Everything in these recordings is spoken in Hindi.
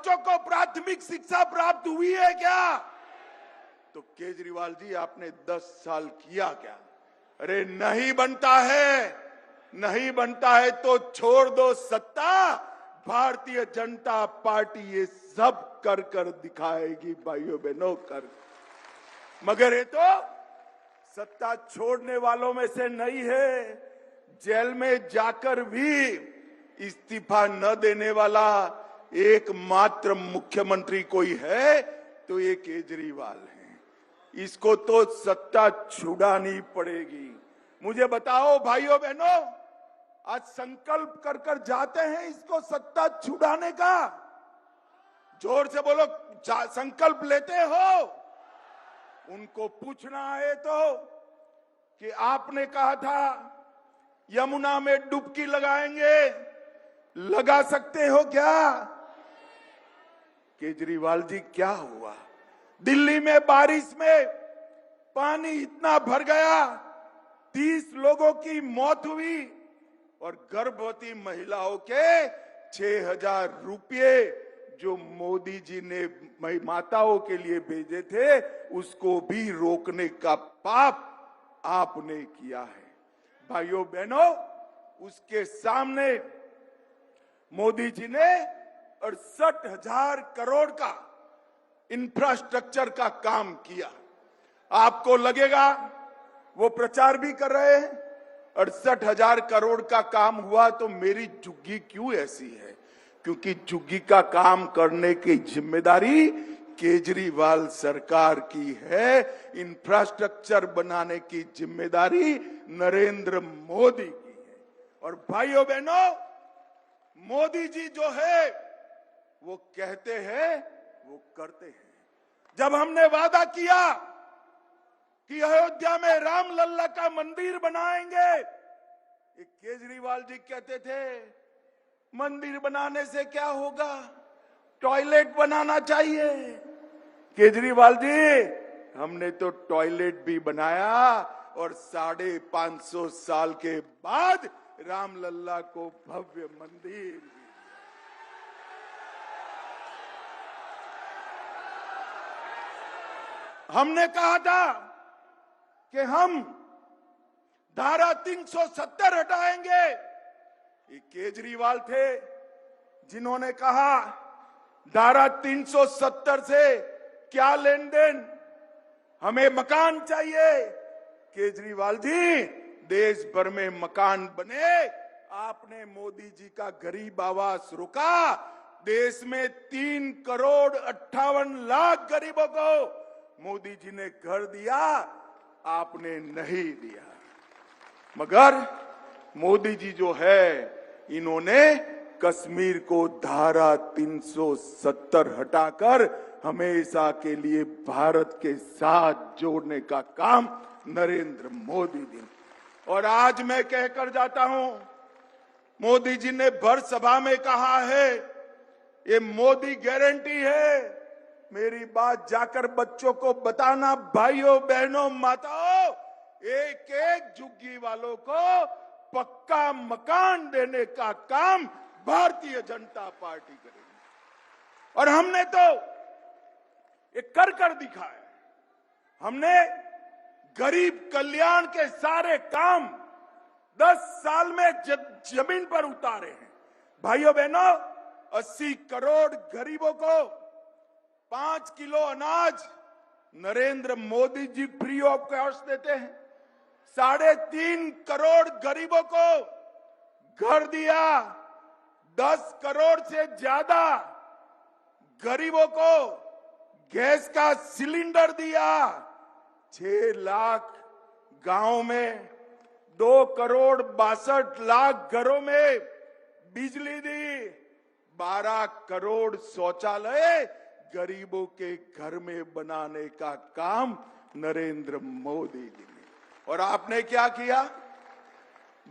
बच्चों को प्राथमिक शिक्षा प्राप्त हुई है क्या? तो केजरीवाल जी आपने 10 साल किया क्या? अरे नहीं बनता है, नहीं बनता है तो छोड़ दो सत्ता, भारतीय जनता पार्टी ये सब कर कर दिखाएगी भाइयों बहनों, कर। मगर ये तो सत्ता छोड़ने वालों में से नहीं है, जेल में जाकर भी इस्तीफा न देने वाला एकमात्र मुख्यमंत्री कोई है तो ये केजरीवाल है। इसको तो सत्ता छुड़ानी पड़ेगी। मुझे बताओ भाइयों बहनों, आज संकल्प कर कर जाते हैं इसको सत्ता छुड़ाने का? जोर से बोलो, संकल्प लेते हो? उनको पूछना है तो कि आपने कहा था यमुना में डुबकी लगाएंगे, लगा सकते हो क्या? केजरीवाल जी क्या हुआ? दिल्ली में बारिश में पानी इतना भर गया, 30 लोगों की मौत हुई और गर्भवती महिलाओं के 6,000 रुपये जो मोदी जी ने माताओं के लिए भेजे थे उसको भी रोकने का पाप आपने किया है। भाइयों बहनों, उसके सामने मोदी जी ने 68,000 करोड़ का इंफ्रास्ट्रक्चर का काम किया। आपको लगेगा वो प्रचार भी कर रहे हैं 68,000 करोड़ का काम हुआ तो मेरी झुग्गी क्यों ऐसी है? क्योंकि झुग्गी का काम करने की जिम्मेदारी केजरीवाल सरकार की है, इंफ्रास्ट्रक्चर बनाने की जिम्मेदारी नरेंद्र मोदी की है। और भाइयों बहनों, मोदी जी जो है वो कहते हैं वो करते हैं। जब हमने वादा किया कि अयोध्या में राम लल्ला का मंदिर बनाएंगे, ये केजरीवाल जी कहते थे मंदिर बनाने से क्या होगा, टॉयलेट बनाना चाहिए। केजरीवाल जी, हमने तो टॉयलेट भी बनाया और 550 साल के बाद रामलल्ला को भव्य मंदिर। हमने कहा था कि हम धारा 370 हटाएंगे। ये केजरीवाल थे जिन्होंने कहा धारा 370 से क्या लेन देन, हमें मकान चाहिए। केजरीवाल जी, देश भर में मकान बने, आपने मोदी जी का गरीब आवास रुका। देश में 3,58,00,000 गरीबों को मोदी जी ने घर दिया, आपने नहीं दिया। मगर मोदी जी जो है, इन्होंने कश्मीर को धारा 370 हटाकर हमेशा के लिए भारत के साथ जोड़ने का काम नरेंद्र मोदी जी। और आज मैं कहकर जाता हूं, मोदी जी ने भर सभा में कहा है ये मोदी गारंटी है। मेरी बात जाकर बच्चों को बताना, भाइयों बहनों माताओं, एक एक झुग्गी वालों को पक्का मकान देने का काम भारतीय जनता पार्टी करेगी। और हमने तो ये कर कर दिखाया। हमने गरीब कल्याण के सारे काम 10 साल में जमीन पर उतारे हैं। भाइयों बहनों, 80 करोड़ गरीबों को 5 किलो अनाज Narendra Modi ji free of cost देते हैं। 3.5 करोड़ गरीबों को घर दिया। 10 करोड़ से ज्यादा गरीबों को गैस का सिलेंडर दिया। 6 लाख गांव में 2,62,00,000 घरों में बिजली दी। 12 करोड़ शौचालय गरीबों के घर में बनाने का काम नरेंद्र मोदी जी ने। और आपने क्या किया?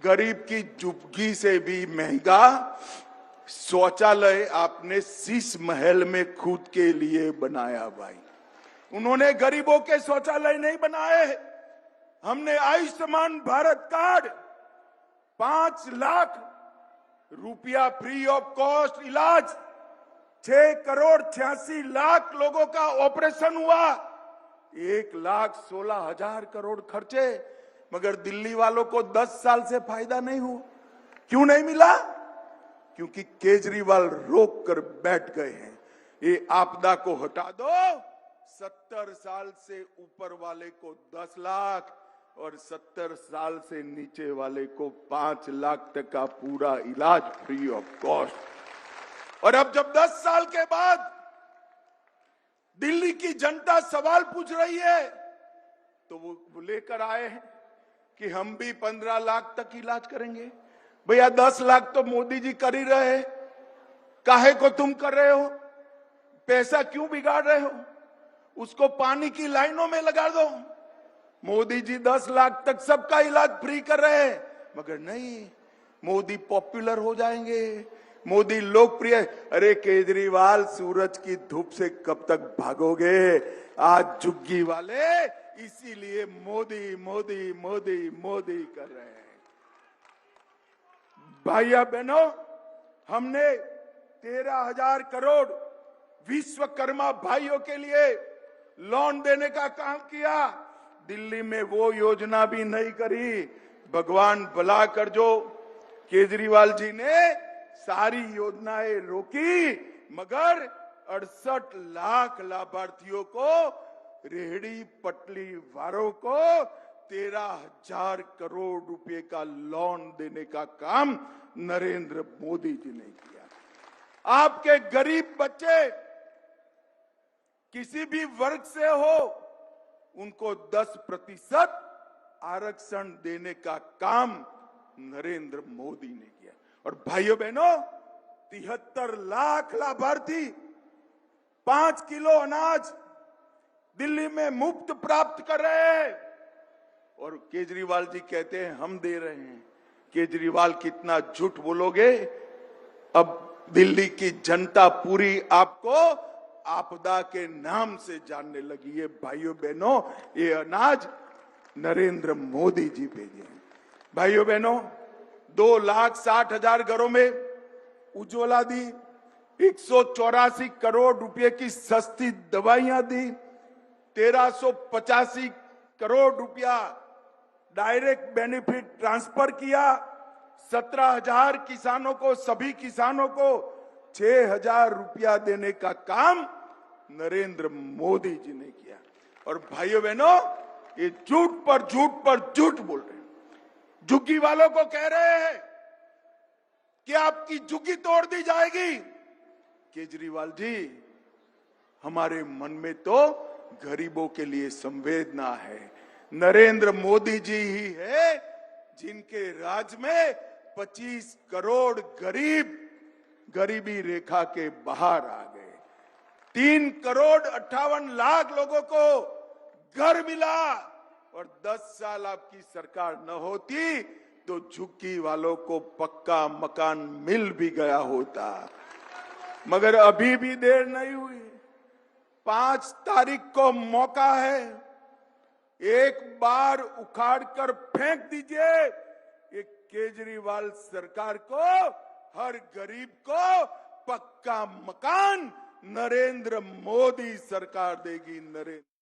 गरीब की झुग्गी से भी महंगा शौचालय आपने शीश महल में खुद के लिए बनाया। भाई, उन्होंने गरीबों के शौचालय नहीं बनाए। हमने आयुष्मान भारत कार्ड 5 लाख रुपया फ्री ऑफ कॉस्ट इलाज 6,86,00,000 लोगों का ऑपरेशन हुआ, 1,16,000 करोड़ खर्चे, मगर दिल्ली वालों को 10 साल से फायदा नहीं हुआ। क्यों नहीं मिला? क्योंकि केजरीवाल रोक कर बैठ गए हैं। ये आपदा को हटा दो, 70 साल से ऊपर वाले को 10 लाख और 70 साल से नीचे वाले को 5 लाख तक का पूरा इलाज फ्री ऑफ कॉस्ट। और अब जब 10 साल के बाद दिल्ली की जनता सवाल पूछ रही है, तो वो लेकर आए हैं कि हम भी 15 लाख तक इलाज करेंगे। भैया 10 लाख तो मोदी जी कर ही रहे, काहे को तुम कर रहे हो? पैसा क्यों बिगाड़ रहे हो? उसको पानी की लाइनों में लगा दो। मोदी जी 10 लाख तक सबका इलाज फ्री कर रहे हैं, मगर नहीं, मोदी पॉपुलर हो जाएंगे, मोदी लोकप्रिय। अरे केजरीवाल, सूरज की धूप से कब तक भागोगे? आज झुग्गी वाले इसीलिए मोदी मोदी मोदी मोदी कर रहे हैं। भाइयों बहनों, हमने 13,000 करोड़ विश्वकर्मा भाइयों के लिए लोन देने का काम किया। दिल्ली में वो योजना भी नहीं करी। भगवान भला कर, जो केजरीवाल जी ने सारी योजनाएं रोकी, मगर 68 लाख लाभार्थियों को, रेहड़ी पटली वालों को 13,000 करोड़ रुपए का लोन देने का काम नरेंद्र मोदी जी ने किया। आपके गरीब बच्चे किसी भी वर्ग से हो, उनको 10% आरक्षण देने का काम नरेंद्र मोदी ने किया। और भाइयों बहनों, 73 लाख लाभार्थी 5 किलो अनाज दिल्ली में मुफ्त प्राप्त कर रहे हैं, और केजरीवाल जी कहते हैं हम दे रहे हैं। केजरीवाल कितना झूठ बोलोगे? अब दिल्ली की जनता पूरी आपको आपदा के नाम से जानने लगी है। भाइयों बहनों, ये अनाज नरेंद्र मोदी जी भेजे हैं। भाइयों बहनों, 2,60,000 घरों में उज्ज्वला दी, 184 करोड़ रुपए की सस्ती दवाइयां दी, 1385 करोड़ रुपया डायरेक्ट बेनिफिट ट्रांसफर किया, 17,000 किसानों को, सभी किसानों को 6,000 रुपया देने का काम नरेंद्र मोदी जी ने किया। और भाइयों बहनों, ये झूठ पर झूठ पर झूठ बोल रहे हैं। झुग्गी वालों को कह रहे हैं कि आपकी झुग्गी तोड़ दी जाएगी। केजरीवाल जी, हमारे मन में तो गरीबों के लिए संवेदना है। नरेंद्र मोदी जी ही है जिनके राज में 25 करोड़ गरीब गरीबी रेखा के बाहर आ गए। 3 करोड़ 58 लाख लोगों को घर मिला, और 10 साल आपकी सरकार न होती तो झुग्गी वालों को पक्का मकान मिल भी गया होता। मगर अभी भी देर नहीं हुई। 5 तारीख को मौका है, एक बार उखाड़ कर फेंक दीजिए ये केजरीवाल सरकार को। हर गरीब को पक्का मकान नरेंद्र मोदी सरकार देगी। नरेंद्र